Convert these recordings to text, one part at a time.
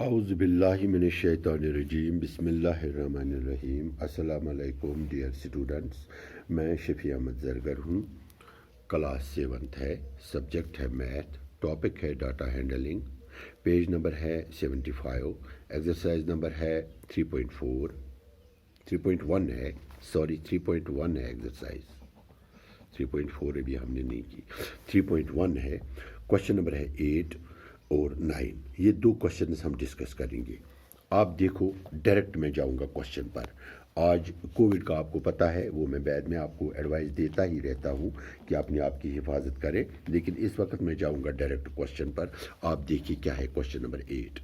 औज़ुबिल्लाहिमिनश्शैतानिर्रजीम बिस्मिल्लाहिर्रहमानिर्रहीम। अस्सलाम वालेकुम डियर स्टूडेंट्स, मैं शफ़ी अहमद ज़रगर हूँ। क्लास 7th है, सब्जेक्ट है मैथ, टॉपिक है डाटा हैंडलिंग, पेज नंबर है 75, एक्सरसाइज नंबर है 3.1 है, 3.1 है एक्सरसाइज, 3.4 अभी हमने नहीं की, 3.1 है। क्वेश्चन नंबर है 8 और 9। ये दो क्वेश्चन हम डिस्कस करेंगे। आप देखो, डायरेक्ट मैं जाऊंगा क्वेश्चन पर। आज कोविड का आपको पता है, वो मैं बाद में आपको एडवाइस देता ही रहता हूँ कि अपने आप की हिफाजत करें, लेकिन इस वक्त मैं जाऊंगा डायरेक्ट क्वेश्चन पर। आप देखिए क्या है question number 8।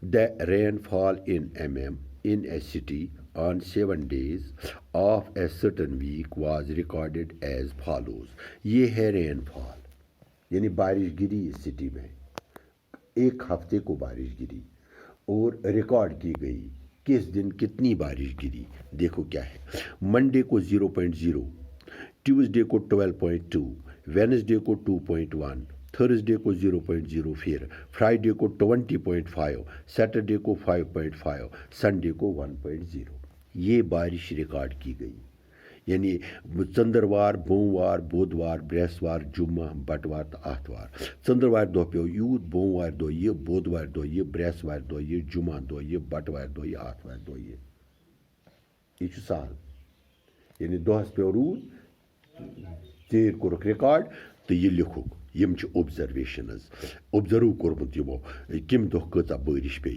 The rainfall in mm in a city on 7 days of a certain week was recorded as follows। ये है रेनफॉल, यानी बारिश गिरी इस सिटी में, एक हफ्ते को बारिश गिरी और रिकॉर्ड की गई किस दिन कितनी बारिश गिरी। देखो क्या है, मंडे को 0.0, ट्यूसडे को 12.2, वेनसडे को 2.1, थर्सडे को 0.0, फिर फ्राइडे को 20.5, सैटरडे को 5.5, संडे को 1.0। ये बारिश रिकॉर्ड की गई। यानी चंद्रवार, बोमवार, बुधवार, बृहस्वार, जुम्मा, बटवार तो आतवार। चंद्रवार दो पे यूत, बोमवार दो ये, बुधवार दो ये, बृहस्वार दो ये, जुम्मा दो ये, बटवार दो ये, आतवार दो ये साल। यानी दोहस पे रूद, तेर कोरक रिकॉर्ड तो ये लिखो, यम ऑब्जर्वेशन ऑब्जर्व कोर्मुत यमो कम दो कता बारिश पे।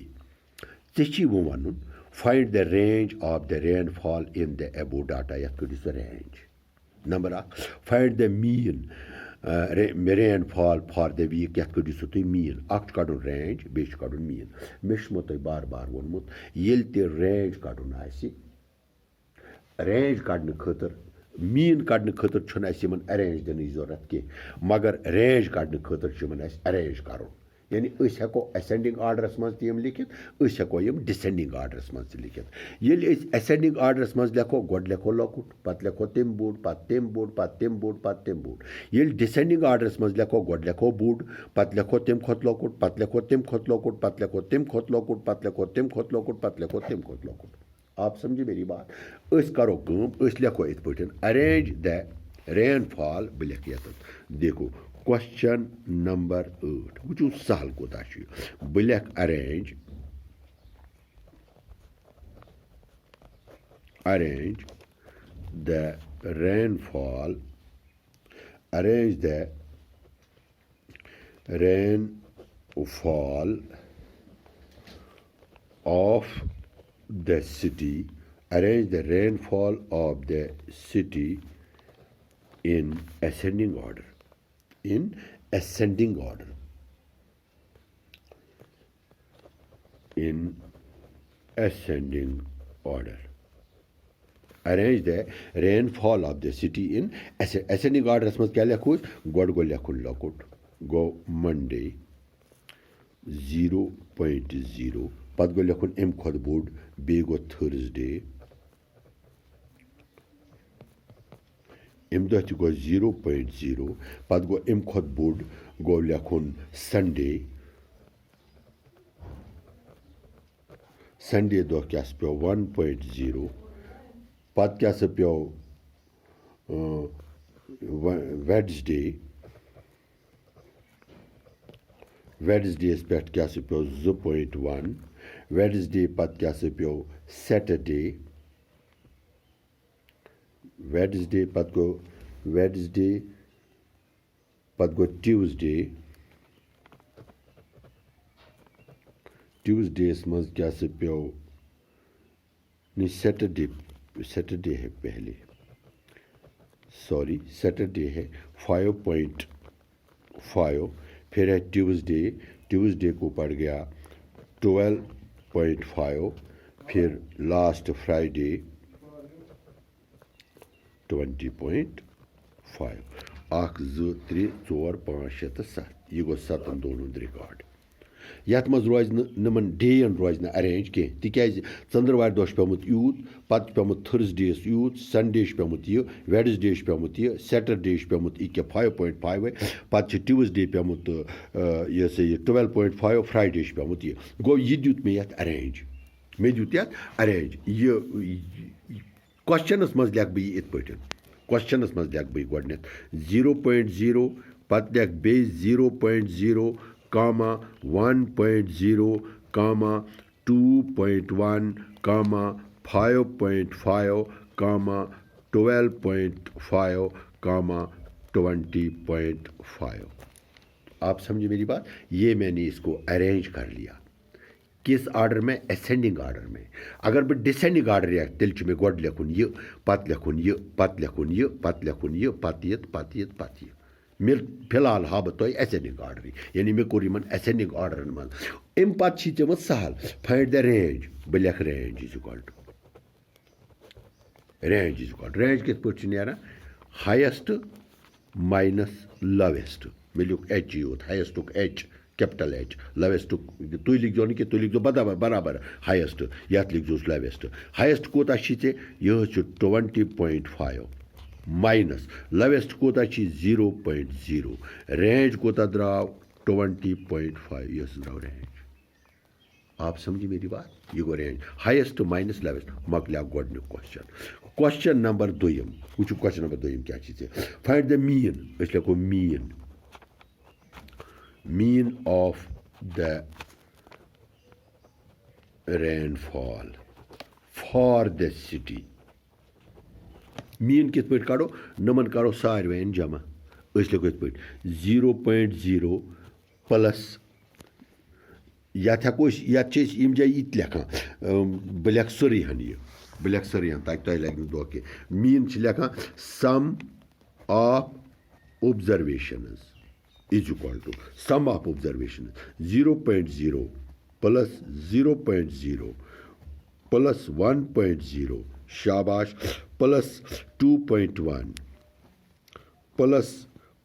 चे वन find the range of the rainfall in the above data. यथ कड़ो सो range. Number 1, find the mean rainfall for the week. यथ कड़ो सो तुम मीन। अख कड़न रेंज, बे कड़न मीन। मे तुम बार बार वोनमुत, येल ते रेंज कड़न आसि, रेंज कड़ने खतर, मीन कड़ने खतर छुन अस यमन अरेंज दिन जरूरत की, मगर रेंज कड़ने खतर यमन अस अरेंज करो। यानी अस हेको असेंडिंग आर्डरस मज तम लिखित, अस हेको यम डिसेंडिंग आर्डरस मज लिखित। येल असेंडिंग आर्डरस मज लेखो, गोड लेखो लकुट, पत लेखो तम बोड, पत तम बोड, पत तम बोड, पत तम बोड। येल डिसेंडिंग आर्डरस मज लेखो, गोड लेखो बोड, पत लेखो तम खोत लकुट, पत लेखो तम खोत लकुट, पत लेखो तम खोत लकुट, पत लेखो तम खोत लकुट, पत लेखो तम खोत लकुट। आप समझे मेरी बात। अस करो कम, अस लेखो इत पे अरेंज द रेनफॉल। बह लिख ये। देखो क्वेश्चन नंबर 8 वो सहल कोता बह लिख arrange the rainfall, arrange the rainfall of the city, arrange the rainfall of the city in ascending order, in ascending order, in ascending order। arrange the rainfall of the city in ascending order। मज क्या लिखो, गोड गो लिखुन लकुट, गो Monday 0.0, पत गो लिखुन अम खुद board, बे गो Thursday, अम दह गो 0.0, पत गो अम खुद board गो लिखुन Sunday, Sunday दह क्या पे 1.0, पत क्या पे वेडसडे, वेडसडे पे क्या पे 2.1, वेडसडे पत क्या पे सैटरडे, वेडसडे पत गो वेडसडे पत गो ट्यूसडे, ट्यूसडेस मज क्या पे नहीं सैटरडे, सैटरडे है पहले, सॉरी सैटरडे है 5.5, फिर है ट्यूसडे, ट्यूसडे को पड़ गया 12.5, फिर लास्ट फ्राइडे 20.5। 1 2 3 4 5 6 7, यह गो 7 दोनों रिकॉर्ड। यथ मज रोज नमन डेन रोज न अरेंज कह तिकाज चंद्रवार दह पेमुत यूत पत पेमुत थर्सडेस यूत संडे पेमुत यह वेडसडे पेमुत यह सैटरडे पेमुत यह 5.5 पत ट्यूसडे पेमुत यह सा यह 12.5 फ्राइडे पेमुत यह गो यह दुत मे यथ अरेंज मे दुत यथ अरेंज यह क्वेश्चनस मज लिख बह इत पे क्वेश्चनस मज लिख बह गोडनेथ 0.0 पत लिख बे 0.0 comma 1.0 comma 2.1 comma 5.5 comma 12.5 comma 20.5। आप समझे मेरी बात। ये मैंने इसको अरेंज कर लिया किस ऑर्डर में, असेंडिंग ऑर्डर में। अगर बह डिसेंडिंग ऑर्डर या तेल मे गोड लिखुन यह पत लिखुन यह पत लिखुन यह पत लिखुन यह पत यत पत यत पत यह मिल फिलहाल हा बह तुम असेंडिंग ऑर्डर यानी मे कोर इन असेंडिंग ऑर्डर मज अम पे सहल फाइंड द रेंज बह लिख range is equal to range कित पे हाइस्ट माइनस लोवेस्ट मे लिख एच यूत हाइस्टुक एच कैपिटल एच लोवेस्ट तुम लिखो ना कि तुम लिखो बराबर हाइस्ट यथ लिखोस लोवेस्ट हाइस्ट कोता यह 20.5 माइनस लोवेस्ट कोता 0.0 रेंज कोता द्राव 20.5 यस द्राव रेंज। आप समझी मेरी बात। ये गो रेंज हाइस्ट माइनस लोवेस्ट मकलिया गोडनिक क्वेश्चन नंबर 2 वो क्वेश्चन नंबर 2 क्या फाइंड द मीन लिखो mean of the rainfall for the city. Mean कित पे कड़ो नमन करो सारवेन जमा लिखो इत पे 0.0 प्लस यथ हेको यम जाए ये लिखान बह लिख सोरीहन यह बह लिख सोरीहन ताकि तुम लगे दो कि मीन लिखान sum of observations is equal to sum of observations 0.0 plus 0.0 plus 1.0 शाबाश प्लस 2.1 प्लस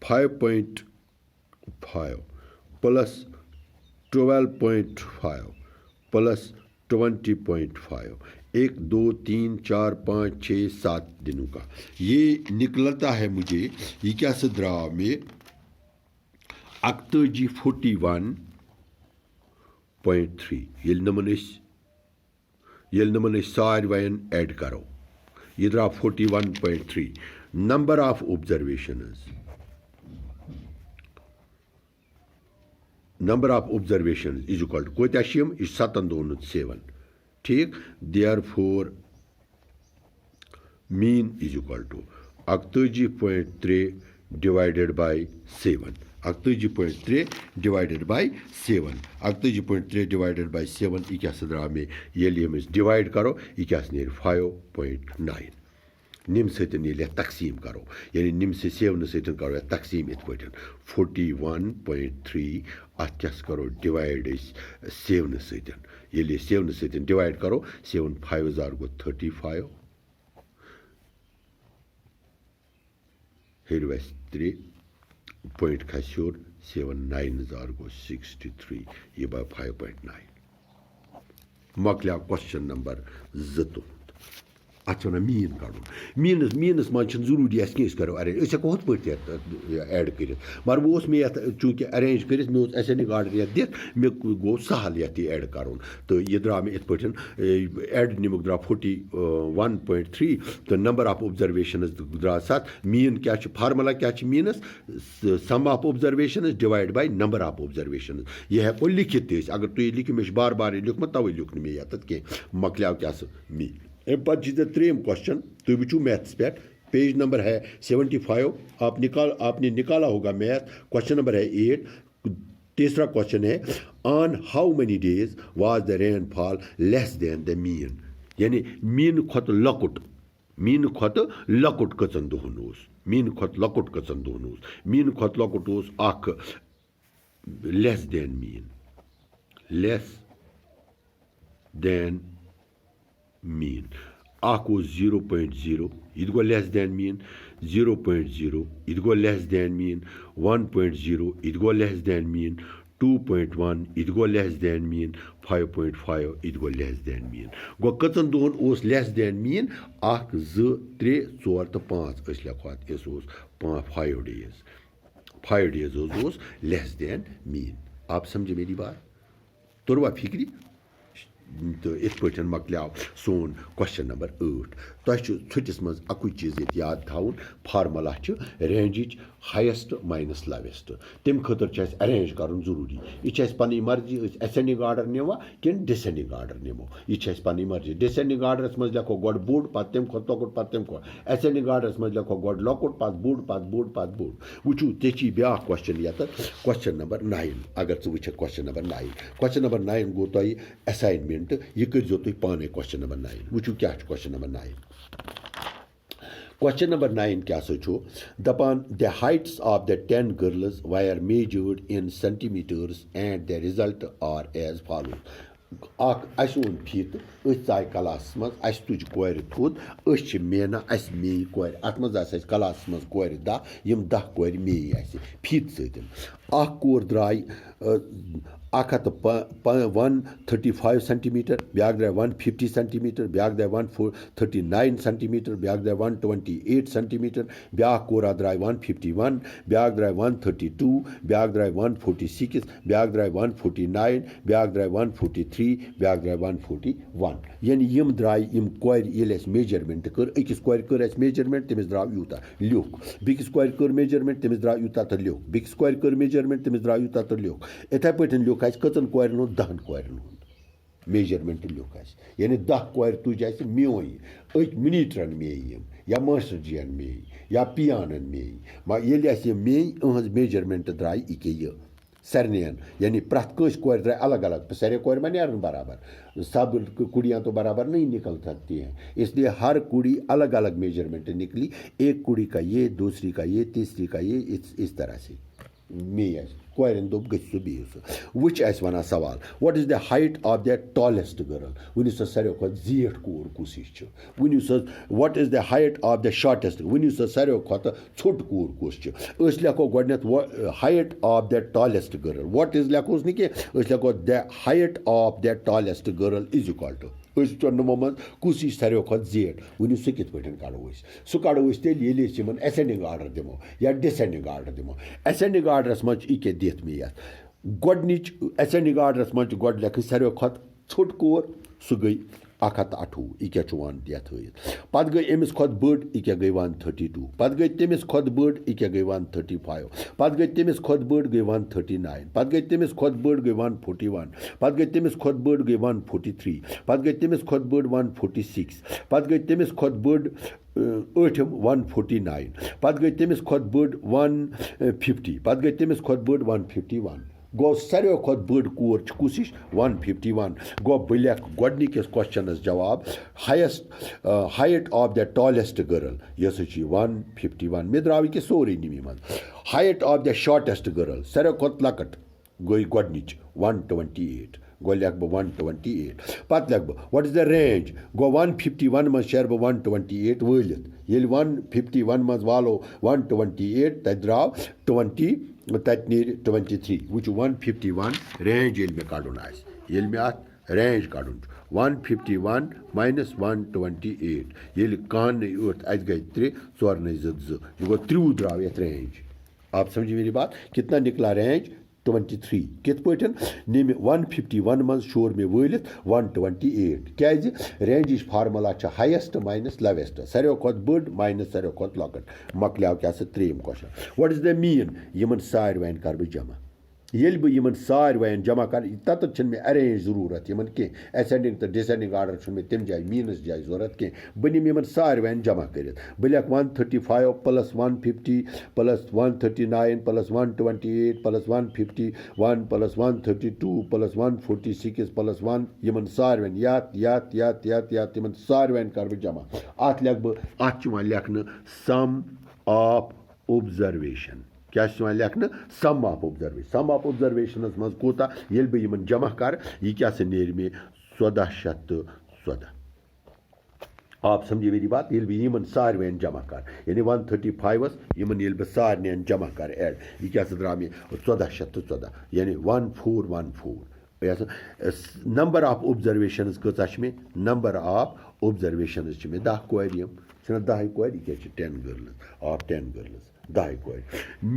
5.5 प्लस 12.5 प्लस 20.5 1 2 3 4 5 6 7 दिनों का ये निकलता है मुझे। ये क्या से द्राव में 41.3 ये नमन सारवाइन ऐड करो ये द्राव 41.3 number of observations is equal to कोत 7 2 7 ठीक therefore mean is equal to 41.3 divided by 7 41.3 divided by 7 41.3 divided by 7 यह क्या द्राव में ये डिवाइड करो यह क्या 5.9 निम सत तकसीम करो यानी निम से 7 सत करो तकसीम इत पे 41.3 अत क्या करो डिवाइड 7 सत ये 7 सत डिवाइड करो 7 5 गो 35 हेरवस 3 पॉइंट खस्योर 7 9 गो 63 ये 5.9 मकलिया क्वेश्चन नंबर 2 अत मीन कड़न मीनस मज जरूरी करो अरेंज हेको हुत पे ऐड कर मगर वो मे चूँकि अरेंज कर मे असेंडिंग ऑर्डर ये दिख मे गो सहल ये ऐड कर तो यह द्राव मे इत पे ऐड नमुक द्राव 41.3 तो नंबर ऑफ ऑब्जर्वेशंस द्राव 7 मीन क्या फार्मूला क्या mean is sum of observations divide by number of observations यह हेको लिखित अगर तुम लिखियो मे बार बार लिखुत तवे लिख मे ये कह मकलिया क्या मीन अम पे 3 क्वेश्चन तुम वो मैथ्स पे पेज नंबर है 75 आपने निकाला होगा मैथ क्वेश्चन नंबर है 8 तीसरा क्वेश्चन है on how many days was the rainfall less than the mean यानी मीन खत लकुट कचन दोहन मीन खत लकुट कचन दोहन मीन खत लकुट अख लेस देन मीन अख 0.0 यह गो लेस देन मीन 0.0 यह गो लेस देन मीन 1.0 यह गो less than mean 2.1 it go less than mean 5.5 it go less than mean go कतन दोन ओस less than mean 1 2 3 4 to 5 अस लिखो इस ओस 5 days ओस less than mean आप समझे मेरी बात तोरवा फिक्री तो इत पे मकलियाव सोन क्वेश्चन नंबर 8 तह छुटिस मज अकु चीज ये याद थाउन formula range highest minus lowest तम खतर अरेंज कर जरूरी यह पी मर्जी असेंडिंग आर्डर निवा कि डिसेंडिंग आर्डर निमो यह पी मर्जी डिसेंडिंग आर्डरस मज लिखो गोड बोड़ पत तम खो लकुट पत तम खो असेंडिंग आर्डरस मज लिखो गोड लकुट पत बोड़ पत बोड़ पत बोड़ वुचू ते ब्या क्वेश्चन ये क्वेश्चन नंबर 9 अगर च वुच क्वेश्चन नंबर 9 गो तुम असाइनमेंट यह करो तुम पाने क्वेश्चन नंबर 9 वुचू क्या क्वेश्चन नंबर 9 क्वेश्चन नंबर 9 क्या दपान the heights of the 10 girls were measured in centimeters and the result are as follows ओन फीत चाय क्लास मज तुज कोर थोद मेना मे कोर अत मज क्लास मज कोर 10 कोर मे फीत सत कोर द्राय 135 सेंटीमीटर ब्याक द्राय 150 सेंटीमीटर ब्याक द्राय 139 सेंटीमीटर ब्याक द्राय 128 सेंटीमीटर ब्याक कोरा द्राय 151 ब्याक द्राय 132 ब्याक द्राय 146 ब्याक द्राय 149 ब्याक द्राय 143 ब्याक द्राय 141 यानी यम द्राय यम कोर ये मेजरमेंट कर अकिस कोर कर मेजरमेंट तमिस द्राव यूता लिख बिकिस कोर कर मेजरमेंट तमिस द्राव यूता तो लिख बिकिस कोर कर मेजरमेंट तमिस द्राव यूता तो लिख इथे पे लिख कतन कोर 10 कोर मेजरमेंट लिख यानी 10 कोर तुज मोई मिनीटरन मे या मास्टर जीन मे या पियानन मे ये मे अहज मेजरमेंट द्राय ये सरनेन यानी प्रथ कंस कोर द्राय अलग अलग सारे कोर मा नेरन बराबर सब कुड़ियाँ तो बराबर नहीं निकल सकती हैं इसलिए हर कुड़ी अलग अलग मेजरमेंट निकली एक कुड़ी का ये दूसरी का ये तीसरी का ये इस तरह से मे कोरन दोप गु बीस वुच वन सवाल what is the height of the tallest girl वन सा सारे खो जेठ कोर कुस वन सा what is the height of the shortest वन सा सारे खो छोट कोर कुस लिखो गोडनेथ height of the tallest girl what is लिखोस न कि लिखो the height of the tallest girl is equal to चुनमो मज कुस सारे खो जेठ वन सह कित कड़ो सह कड़ो तेल असेंडिंग आर्डर दिमो या डिसेंडिंग आर्डर दिमो असेंडिंग आर्डरस मज ये दित मे गोडनिच असेंडिंग आर्डरस मज गोड लेख सारे खो छोट कोर सह गई 128 यह क्या वन ये पत गई अमिस खो बड़ यह गई 132 पत गई तमिस खो बड़ यह गई 135 पत गई तमिस खो बड़ गई 139 पत गई तमिस खो बड़ गई 141 पत गई तमिस खो बड़ गई 143 पत गई तमिस खो बड़ 146 पत गई तमिस खो बड़ ٲठِम 149 पत गई तमिस खो बड़ 150 पत गई तमिस खो बड़ 151 गो सारे खो बड़ कोर कुस 151 गो बह लेख गोडनिकिस क्वेश्चनस जवाब height of the tallest girl यह 151 मे द्राव यह सोरे निमी मज height of the shortest girl सारे खो लकट गई गोडनिच 128 गो लेख बह 128 पत लेख बह व्हाट इज द रेंज गो 151 मज शेर बह 128 वलित ये 151 मज वालो 128 तत द्राव 20 तत नीर 23 वुच 151 रेंज ये मे कड़न ये मे अत रेंज कड़न 151 माइनस 128 ये कान 8 अत गई 3 4 2 2 यह गो 30 द्राव ये रेंज आप समझिए मेरी बात कितना निकला रेंज 23 कित पे निम 151 मज शोर मे वलित 128 क्या range formula highest minus lowest सारे खो बड़ माइनस सारे खो लकट मकलियाव क्या 3 question what is the mean यमन सारवेन कर बह जमा ये बह सारवेन जमा कर तत मे अरेंज जरूरत यमन कह असेंडिंग तो डिसेंडिंग आर्डर मे तम जाए मीनस जाए जरूरत कह बह निम यमन सारवेन जमा कर बह लेख 135 plus 150 plus 139 plus 128 plus 151 plus 132 plus 146 plus 1 यमन सारवेन यात यमन सारवेन कर बह जमा अत लेख बह अत लेखन सम ऑफ ऑब्जर्वेशन क्या लेखन सम ऑफ ऑब्जर्वेशन मज कोता ये बह जमा कर यह क्या नेर मे 1414 आप समझे मेरी बात ये भी यमन सारवेन जमा कर यानी 135 यमन ये सारन जमा कर ऐड यह क्या द्रा मे 1414 यानी 1414 नंबर ऑफ ऑब्जर्वेशन कच मे नंबर ऑफ ऑब्जर्वेशन मे 10 कोर यम 10 कोर यह क्या 10 गर्ल्स ऑफ 10 गर्ल्स 10 कोर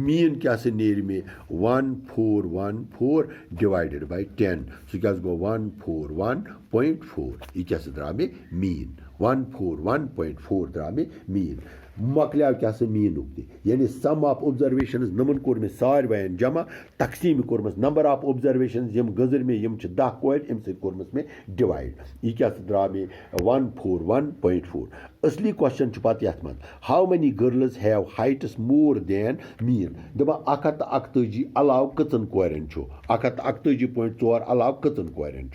मीन क्या नेर मे 1414 डिवाइडेड बाय 10 सह क्या गो 141.4 यह क्या द्रा मे मीन 141.4 द्रा मे मीन मकलियाव क्या मीन यानी सम ऑफ ऑब्जर्वेशन नमन कोर मे सारवेन जमा तकसीम कोर्मस नंबर ऑफ ऑब्जर्वेशन यम गजर मे यम 10 कोर अम कोर्मस मे डिवाइड यह क्या द्रा मे 141.4 असली क्वेश्चन पत ये मज how many girls have heights more than mean दपान 141 अलाव कचन कोरन 141.4 अलाव कचन कोरन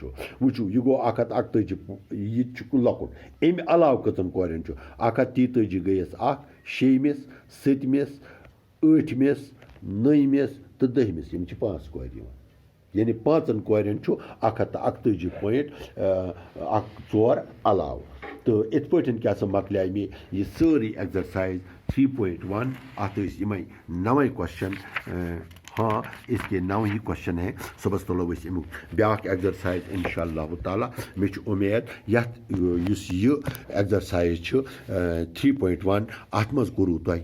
वो यह गो 141 यह लकुट अम अलाव कचन कोरन 133 गयस 6मिस 7मिस 8मिस 9मिस तो 10मिस यम 5 कोर यानी 5 कोरन 141.4 अलाव तो इत पे क्या मकल मे यह सारी एक्सरसाइज 3.1 अत नवे क्वेश्चन हाँ इसके 9 ही क्वेश्चन है सुबह तुलो ब्या एक्सरसाइज इंशाअल्लाह ताला मे उम्मीद यह एक्सरसाइज 3.1 अत मज कोरू तुह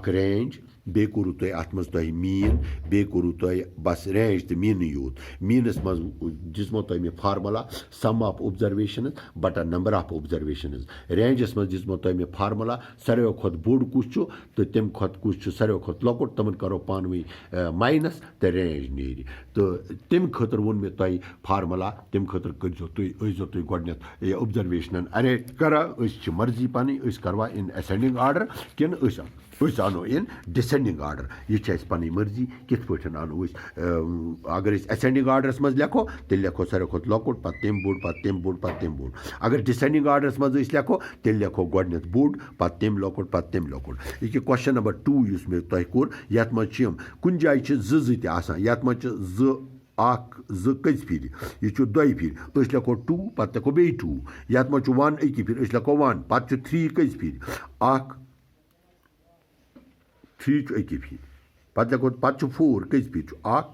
रेंज बे कोरू तुह अत मज तुह मीन बे कोरू तुह बस रेंज तो मीन यूत मीनस मज दिसमो तुह मे फार्मूला सम ऑफ ऑब्जर्वेशन बटा नंबर ऑफ ऑब्जर्वेशन रेंजस मज दिसमो तुह मे फार्मूला सारे खुद बोड़ कुछ तो तम खुद कुछ सारे खुद लकुट तमन करो पानवी माइनस तो रेंज नेरी तो तम खतर वोन मे तुह फार्मूला तम खतर करो तुह गोडनेथ ऑब्जर्वेशन अरेंज करा मर्जी पानी करवा इन असेंडिंग आर्डर किन अनो इन डिसेंडिंग आर्डर यह पी मर्जी कित पे अनो अगर असेंडिंग आर्डरस मज लेखो तेल लेखो सारे खुद लकुट पे तम बोड़ पे तम बोड़ पे तम बोड़ अगर डिसेंडिंग आर्डरस मज लेखो तेल लेखो गोडनेथ बोड़ पे तम लकुट पे तम लकुट यह क्वेश्चन नंबर 2 युस मे तुह कोर यत मज कुन जाय ये मज ज कज फिर यह 2 फिर लेखो 2 पे लेखो बे 2 ये मज 1 अकी फिर लेखो 1 पे 3 कज फिर 3 अकी फिर पे लेखो पे 4 कज फिर 1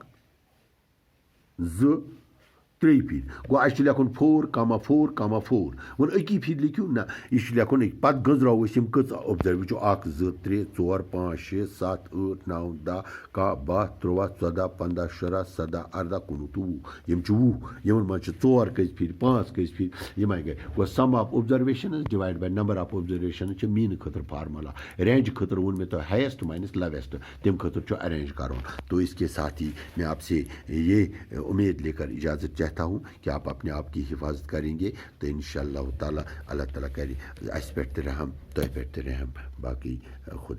2 3 फिर गो अस लेखन 4,4,4 वन अकी फिर लिखियो ना यह लेखन पे गजरो कच ऑब्जर्व वो 1 2 3 4 5 6 7 8 9 10 11 12 13 14 15 16 17 18 19 यम 20 यमन मज 4 कज फिर 5 कज फिर यम गए गो sum of observation divide by number of observation mean खतर फार्मूला रेंज खतर वो मे तो हाइस्ट माइनस लोवेस्ट तम खतर अरेंज कर तो इसके साथ ही मैं आपसे ये उम्मीद लेकर इजाज़त चाहता हूँ कि आप अपने आप की हिफाजत करेंगे तो इंशाअल्लाह ताला अल्लाह ताला करे अस पे रहम तो पे रहम बाकी खुदा